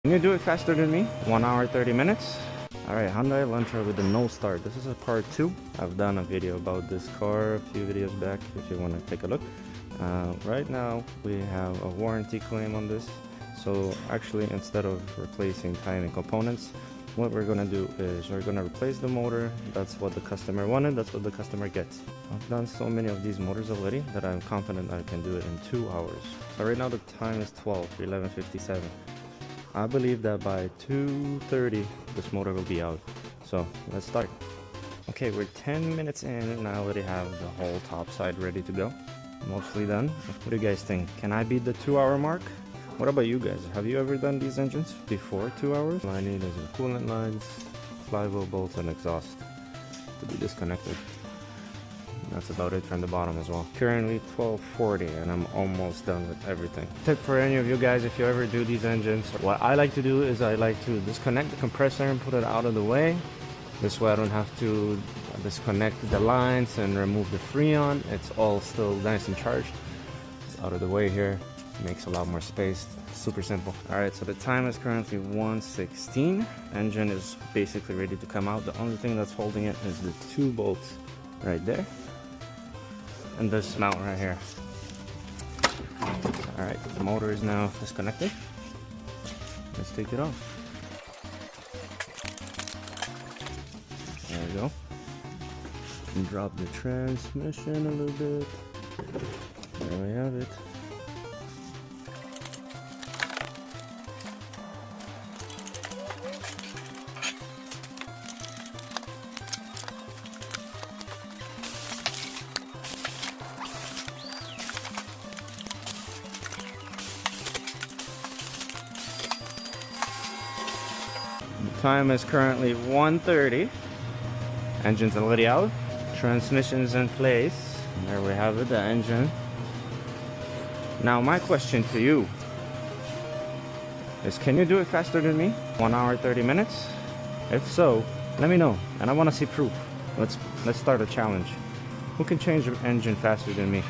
Can you do it faster than me? 1 hour 30 minutes. Alright, Hyundai Elantra with the no start. This is a part 2. I've done a video about this car a few videos back if you want to take a look. Right now we have a warranty claim on this. So actually, instead of replacing tiny components, what we're gonna do is we're gonna replace the motor. That's what the customer wanted, that's what the customer gets. I've done so many of these motors already that I'm confident I can do it in 2 hours. So right now the time is 11:57. I believe that by 2:30 this motor will be out. So let's start. Okay, we're 10 minutes in and I already have the whole top side ready to go. Mostly done. What do you guys think? Can I beat the 2-hour mark? What about you guys? Have you ever done these engines before 2 hours? All I need is the coolant lines, flywheel bolts, and exhaust to be disconnected. That's about it from the bottom as well. Currently 12:40 and I'm almost done with everything. Tip for any of you guys, if you ever do these engines, what I like to do is I like to disconnect the compressor and put it out of the way. This way I don't have to disconnect the lines and remove the Freon. It's all still nice and charged. It's out of the way here. Makes a lot more space. Super simple. Alright, so the time is currently 1:16. Engine is basically ready to come out. The only thing that's holding it is the 2 bolts right there and this mount right here. Alright, the motor is now disconnected. Let's take it off. There we go. And drop the transmission a little bit. There we have it. The time is currently 1:30. Engine's already out. Transmission's in place. And there we have it, the engine. Now my question to you is, can you do it faster than me? 1 hour 30 minutes? If so, let me know. And I want to see proof. Let's start a challenge. Who can change the engine faster than me?